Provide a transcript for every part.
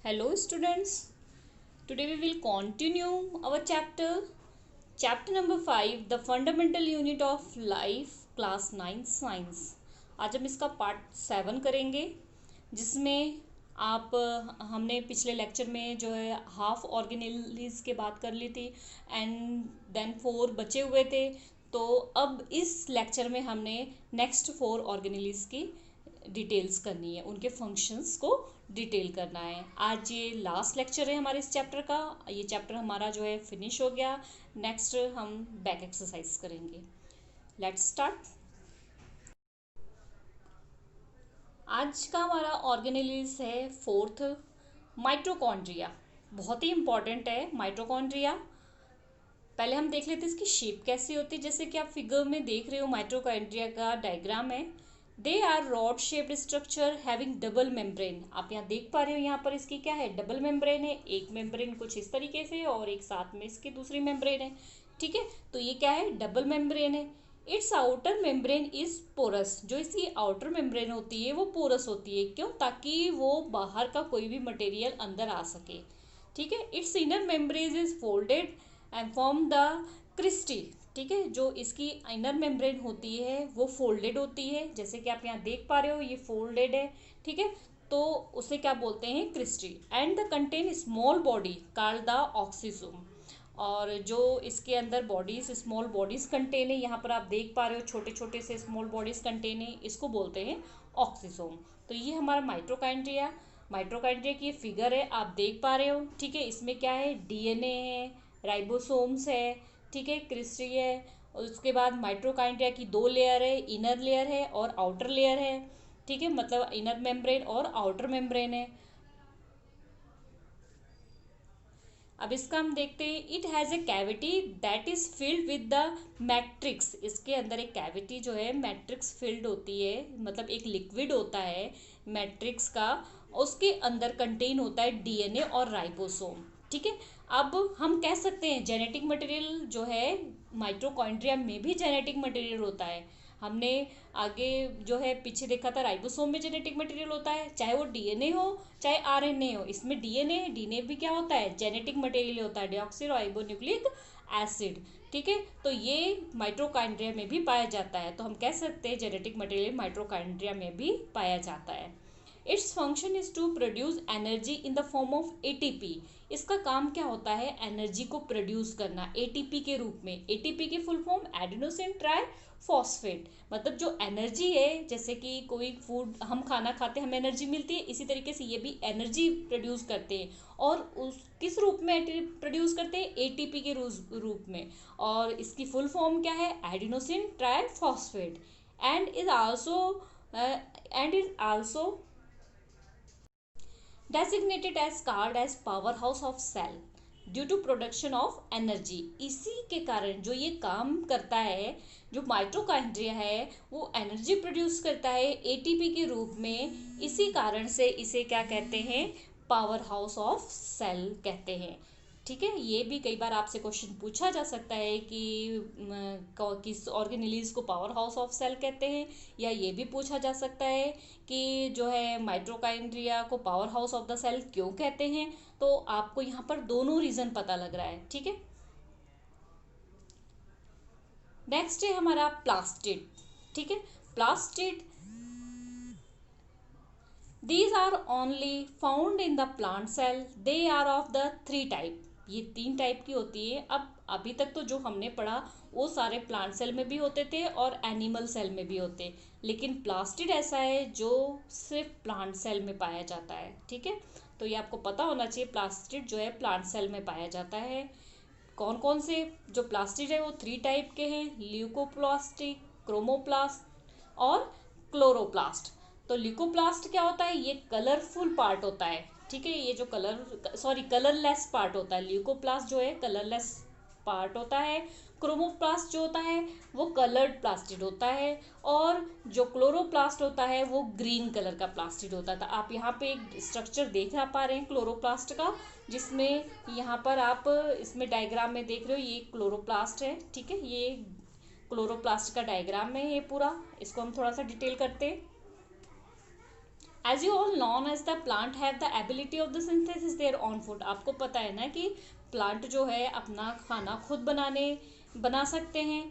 Hello students, today we will continue our chapter number 5, the fundamental unit of life, class 9 science. आज हम इसका part 7 करेंगे, जिसमें आप हमने पिछले लेक्चर में जो है हाफ ऑर्गेनेलिज के बात कर ली थी एंड देन 4 बचे हुए थे। तो अब इस लेक्चर में हमने नेक्स्ट 4 ऑर्गेनेलिज की डिटेल्स करनी है, उनके फंक्शंस को डिटेल करना है। आज ये लास्ट लेक्चर है हमारे इस चैप्टर का। ये चैप्टर हमारा जो है फिनिश हो गया। नेक्स्ट हम बैक एक्सरसाइज करेंगे। Let's start. आज का हमारा ऑर्गेनेलिज है फोर्थ, माइटोकॉन्ड्रिया। बहुत ही इंपॉर्टेंट है माइटोकॉन्ड्रिया। पहले हम देख लेते हैं इसकी शेप कैसी होती है। जैसे कि आप फिगर में देख रहे हो, माइटोकॉन्ड्रिया का डायग्राम है। They are rod shaped structure having double membrane. आप यहाँ देख पा रहे हो, यहाँ पर इसकी क्या है, डबल मेम्ब्रेन है। एक मेम्ब्रेन कुछ इस तरीके से और एक साथ में इसकी दूसरी मेम्ब्रेन है। ठीक है, तो ये क्या है, डबल मेम्ब्रेन है। Its outer membrane is porous. जो इसकी आउटर मेम्ब्रेन होती है वो पोरस होती है। क्यों? ताकि वो बाहर का कोई भी मटेरियल अंदर आ सके। ठीक है। Its inner membrane is folded and form the cristae. ठीक है, जो इसकी इनर मेम्ब्रेन होती है वो फोल्डेड होती है। जैसे कि आप यहाँ देख पा रहे हो, ये फोल्डेड है। ठीक है, तो उसे क्या बोलते हैं, cristae. And they contain small body called the oxysome. और जो इसके अंदर बॉडीज, स्मॉल बॉडीज कंटेन है, यहाँ पर आप देख पा रहे हो छोटे छोटे से स्मॉल बॉडीज कंटेन है, इसको बोलते हैं ऑक्सीसोम। तो ये हमारा माइटोकॉन्ड्रिया की फिगर है, आप देख पा रहे हो। ठीक है, इसमें क्या है, डीएनए है, राइबोसोम्स है, ठीक है, क्रिस्टी है। और उसके बाद माइटोकॉन्ड्रिया की 2 लेयर है, इनर लेयर है और आउटर लेयर है। ठीक है, मतलब इनर मेम्ब्रेन और आउटर मेम्ब्रेन है। अब इसका हम देखते हैं। It has a cavity that is filled with the matrix. इसके अंदर एक कैविटी जो है मैट्रिक्स फिल्ड होती है, मतलब एक लिक्विड होता है मैट्रिक्स का। उसके अंदर कंटेन होता है डीएनए और राइबोसोम। ठीक है, अब हम कह सकते हैं जेनेटिक मटेरियल जो है माइटोकॉन्ड्रिया में भी जेनेटिक मटेरियल होता है। हमने आगे जो है पीछे देखा था, राइबोसोम में जेनेटिक मटेरियल होता है, चाहे वो डीएनए हो चाहे आरएनए हो। इसमें डीएनए भी क्या होता है, जेनेटिक मटेरियल होता है, डीऑक्सीराइबोन्यूक्लिक एसिड। ठीक है, तो ये माइटोकॉन्ड्रिया में भी पाया जाता है। तो हम कह सकते हैं जेनेटिक मटेरियल माइटोकॉन्ड्रिया में भी पाया जाता है। Its function is to produce energy in the form of ATP. इसका काम क्या होता है, एनर्जी को प्रोड्यूस करना एटीपी के रूप में। एटीपी की full form adenosine try phosphate. मतलब जो एनर्जी है, जैसे कि कोई फूड हम खाना खाते हैं हमें एनर्जी मिलती है, इसी तरीके से ये भी एनर्जी प्रोड्यूस करते हैं। और उस किस रूप में प्रोड्यूस करते हैं, एटीपी के रूप में। और इसकी फुल फॉर्म क्या है, adenosine triphosphate. And is also designated as called as powerhouse of cell due to production of energy. इसी के कारण जो ये काम करता है, जो माइटोकॉन्ड्रिया है वो एनर्जी प्रोड्यूस करता है एटीपी के रूप में। इसी कारण से इसे क्या कहते हैं, पावर हाउस ऑफ सेल कहते हैं। ठीक है, ये भी कई बार आपसे क्वेश्चन पूछा जा सकता है कि किस ऑर्गेनेलिज को पावर हाउस ऑफ सेल कहते हैं, या ये भी पूछा जा सकता है कि जो है माइटोकॉन्ड्रिया को powerhouse of the cell क्यों कहते हैं। तो आपको यहाँ पर दोनों रीजन पता लग रहा है। ठीक है, नेक्स्ट है हमारा प्लास्टिड। ठीक है, plastid these are only found in the plant cell. They are of the 3 type. ये 3 टाइप की होती है। अब अभी तक तो जो हमने पढ़ा वो सारे प्लांट सेल में भी होते थे और एनिमल सेल में भी होते, लेकिन प्लास्टिड ऐसा है जो सिर्फ प्लांट सेल में पाया जाता है। ठीक है, तो ये आपको पता होना चाहिए, प्लास्टिड जो है प्लांट सेल में पाया जाता है। कौन कौन से जो प्लास्टिड है वो 3 टाइप के हैं, ल्यूकोप्लास्टिक, क्रोमोप्लास्ट और क्लोरोप्लास्ट। तो ल्यूकोप्लास्ट क्या होता है, ये कलरफुल पार्ट होता है। ठीक है, ये जो कलरलेस पार्ट होता है। ल्यूकोप्लास्ट जो है कलरलेस पार्ट होता है। क्रोमोप्लास्ट जो होता है वो कलर्ड प्लास्टिड होता है। और जो क्लोरोप्लास्ट होता है वो ग्रीन कलर का प्लास्टिड होता था। आप यहाँ पे एक स्ट्रक्चर देख पा रहे हैं क्लोरोप्लास्ट का, जिसमें यहाँ पर आप इसमें डायग्राम में देख रहे हो, ये क्लोरोप्लास्ट है। ठीक है, ये क्लोरोप्लास्ट का डायग्राम है ये पूरा। इसको हम थोड़ा सा डिटेल करते हैं। As you all known as the plant have the ability of the synthesis their own food. आपको पता है ना कि प्लांट जो है अपना खाना खुद बना सकते हैं,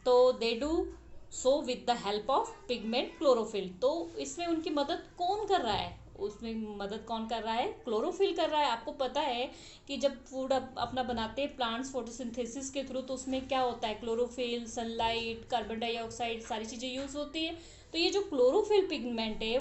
तो they do so with the help of pigment chlorophyll. तो इसमें उनकी मदद कौन कर रहा है, उसमें मदद कौन कर रहा है, क्लोरोफिल कर रहा है। आपको पता है कि जब फूड अपना बनाते हैं प्लांट्स फोटोसिंथेसिस के थ्रू, तो उसमें क्या होता है, क्लोरोफिल, सनलाइट, कार्बन डाइऑक्साइड, सारी चीज़ें यूज़ होती है। तो ये जो क्लोरोफिल पिगमेंट है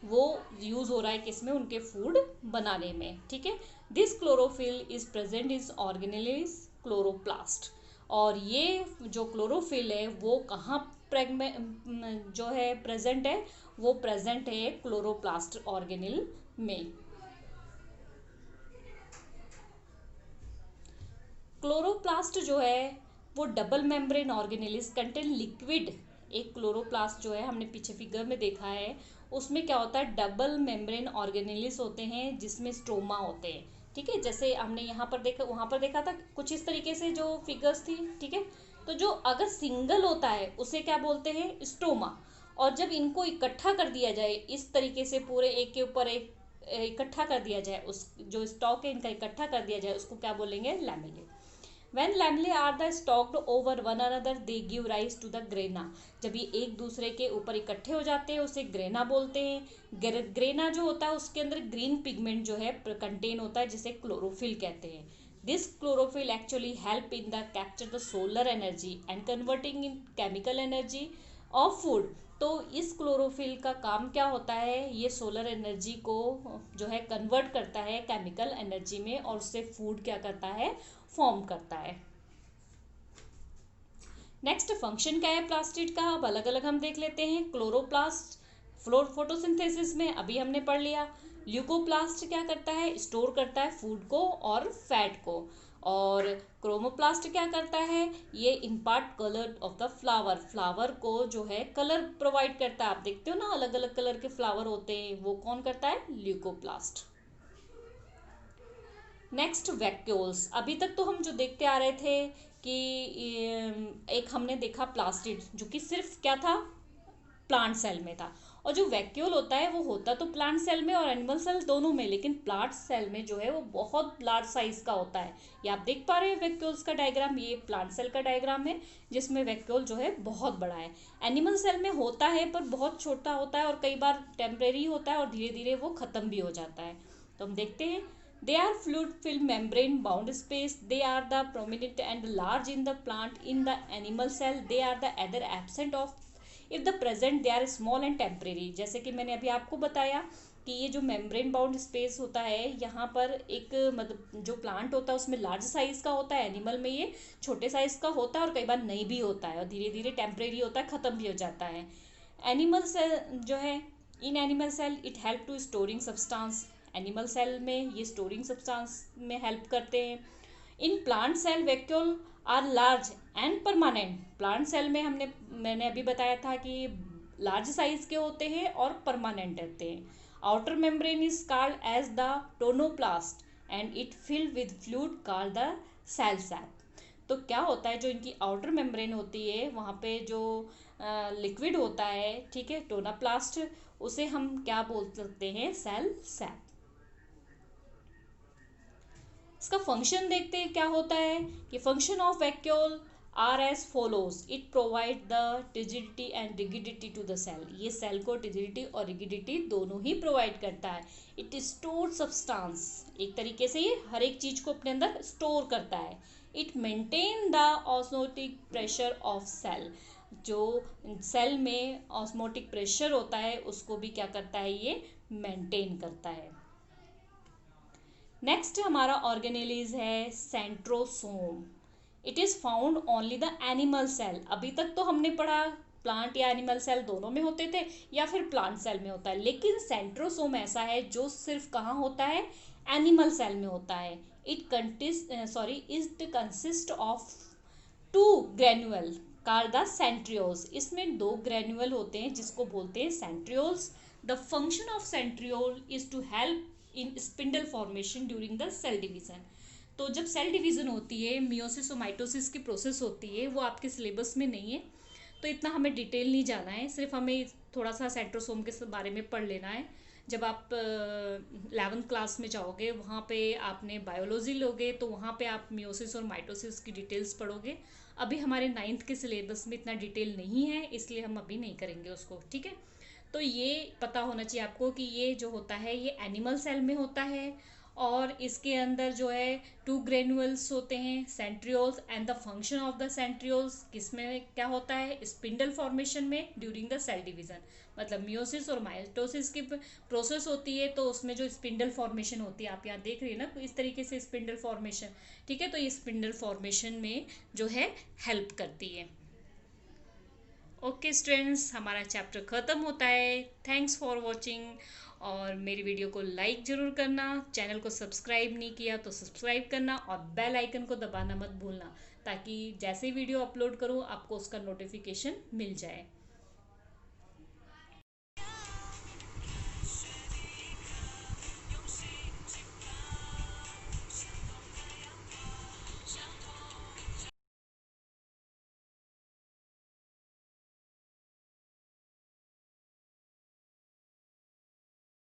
वो यूज़ हो रहा है किसमें, उनके फूड बनाने में, ठीक है। This chlorophyll is present is organelles chloroplast. और ये जो क्लोरोफिल है वो कहाँ जो है प्रेजेंट है, वो प्रेजेंट है क्लोरोप्लास्ट ऑर्गेनिल में। क्लोरोप्लास्ट जो है वो double membrane organelles contain liquid. एक क्लोरोप्लास्ट जो है हमने पीछे फिगर में देखा है, उसमें क्या होता है, डबल मेम्ब्रेन ऑर्गेनेलिस होते हैं जिसमें स्ट्रोमा होते हैं, ठीक है। जैसे हमने यहाँ पर देखा, वहाँ पर देखा था कुछ इस तरीके से जो फिगर्स थी, ठीक है। तो जो अगर सिंगल होता है उसे क्या बोलते हैं, स्ट्रोमा। और जब इनको इकट्ठा कर दिया जाए इस तरीके से, पूरे एक के ऊपर एक इकट्ठा कर दिया जाए, उस जो स्टॉक है इनका इकट्ठा कर दिया जाए, उसको क्या बोलेंगे, लैमेले। When lamellae are the stalked over one another, they give rise to the grana। जब ये एक दूसरे के ऊपर इकट्ठे हो जाते हैं उसे ग्रेना बोलते हैं। ग्रेना जो होता है उसके अंदर ग्रीन पिगमेंट जो है कंटेन होता है, जिसे क्लोरोफिल कहते हैं। This chlorophyll actually help in the capture the solar energy and converting in chemical energy of food. तो इस क्लोरोफिल का काम क्या होता है, ये सोलर एनर्जी को जो है कन्वर्ट करता है केमिकल एनर्जी में, और उससे फूड क्या करता है, फॉर्म करता है। नेक्स्ट फंक्शन क्या है प्लास्टिड का, अब अलग अलग हम देख लेते हैं। क्लोरोप्लास्ट फोटोसिंथेसिस में अभी हमने पढ़ लिया। ल्यूकोप्लास्ट क्या करता है, स्टोर करता है फूड को और फैट को। और क्रोमोप्लास्ट क्या करता है, ये impart colour of the flower, flower को जो है कलर प्रोवाइड करता है। आप देखते हो ना अलग अलग कलर के फ्लावर होते हैं, वो कौन करता है, ल्यूकोप्लास्ट। Next vacuoles. अभी तक तो हम जो देखते आ रहे थे कि एक हमने देखा प्लास्टिड जो कि सिर्फ क्या था, प्लांट सेल में था। और जो वैक्यूल होता है वो होता तो प्लांट सेल में और एनिमल सेल दोनों में, लेकिन प्लांट सेल में जो है वो बहुत लार्ज साइज का होता है। ये आप देख पा रहे हैं वैक्यूल्स का डायग्राम, ये प्लांट सेल का डायग्राम है जिसमें वैक्यूल जो है बहुत बड़ा है। एनिमल सेल में होता है पर बहुत छोटा होता है और कई बार टेम्परेरी होता है और धीरे धीरे वो खत्म भी हो जाता है। तो हम देखते हैं, they are fluid filled membrane bound space, they are the prominent and large in the plant. In the animal cell they are the either absent of, if the present they are small and temporary। जैसे कि मैंने अभी आपको बताया कि ये जो membrane bound space होता है, यहाँ पर एक मतलब जो प्लांट होता है उसमें लार्ज साइज का होता है, एनिमल में ये छोटे साइज का होता है और कई बार नहीं भी होता है और धीरे धीरे टेम्परेरी होता है, ख़त्म भी हो जाता है। एनिमल सेल जो है, in animal cell it help to storing substance, animal cell में ये स्टोरिंग सब्सटेंस में हेल्प करते हैं। In plant cell vacuole are large and permanent. Plant cell में मैंने अभी बताया था कि लार्ज साइज के होते हैं और परमानेंट रहते हैं। Outer membrane is called as the tonoplast and it filled with fluid called the cell sap. तो क्या होता है, जो इनकी आउटर मेम्ब्रेन होती है वहाँ पे जो लिक्विड होता है, ठीक है, टोनाप्लास्ट, उसे हम क्या बोल सकते हैं, सेल सैप। इसका फंक्शन देखते हैं क्या होता है कि function of vacuole are as follows, it provide the turgidity and rigidity to the cell. ये सेल को टिजिडिटी और रिगिडिटी दोनों ही प्रोवाइड करता है। इट स्टोर सब्सटेंस, एक तरीके से ये हर एक चीज को अपने अंदर स्टोर करता है। It maintain the osmotic pressure of cell, जो सेल में ऑस्मोटिक प्रेशर होता है उसको भी क्या करता है, ये मेंटेन करता है। नेक्स्ट हमारा ऑर्गेनेलिज है centrosome. It is found only the animal cell. अभी तक तो हमने पढ़ा प्लांट या एनिमल सेल दोनों में होते थे या फिर प्लांट सेल में होता है, लेकिन सेंट्रोसोम ऐसा है जो सिर्फ कहाँ होता है, एनिमल सेल में होता है। It consist of two granule called the centrioles. इसमें दो ग्रेन्यूल होते हैं जिसको बोलते हैं centrioles. The function of centriole is to help in spindle formation during the cell division. तो जब सेल डिवीजन होती है, मियोसिस और माइटोसिस की प्रोसेस होती है, वो आपके सिलेबस में नहीं है तो इतना हमें डिटेल नहीं जाना है, सिर्फ हमें थोड़ा सा सेंट्रोसोम के बारे में पढ़ लेना है। जब आप 11th क्लास में जाओगे वहाँ पे आपने बायोलॉजी लोगे तो वहाँ पे आप मियोसिस और माइटोसिस की डिटेल्स पढ़ोगे। अभी हमारे 9th के सिलेबस में इतना डिटेल नहीं है, इसलिए हम अभी नहीं करेंगे उसको, ठीक है। तो ये पता होना चाहिए आपको कि ये जो होता है ये एनिमल सेल में होता है, और इसके अंदर जो है 2 ग्रेन्यूल्स होते हैं, centrioles, and the function of the centrioles किसमें क्या होता है, स्पिंडल फॉर्मेशन में ड्यूरिंग द सेल डिवीजन। मतलब मियोसिस और माइटोसिस की प्रोसेस होती है तो उसमें जो स्पिंडल फॉर्मेशन होती है, आप यहाँ देख रही है ना, तो इस तरीके से स्पिंडल फॉर्मेशन, ठीक है। तो ये स्पिंडल फॉर्मेशन में जो है हेल्प करती है। ओके स्टूडेंट्स, हमारा चैप्टर ख़त्म होता है। थैंक्स फॉर वॉचिंग, और मेरी वीडियो को लाइक ज़रूर करना, चैनल को सब्सक्राइब नहीं किया तो सब्सक्राइब करना, और बेल आइकन को दबाना मत भूलना, ताकि जैसे ही वीडियो अपलोड करूँ आपको उसका नोटिफिकेशन मिल जाए।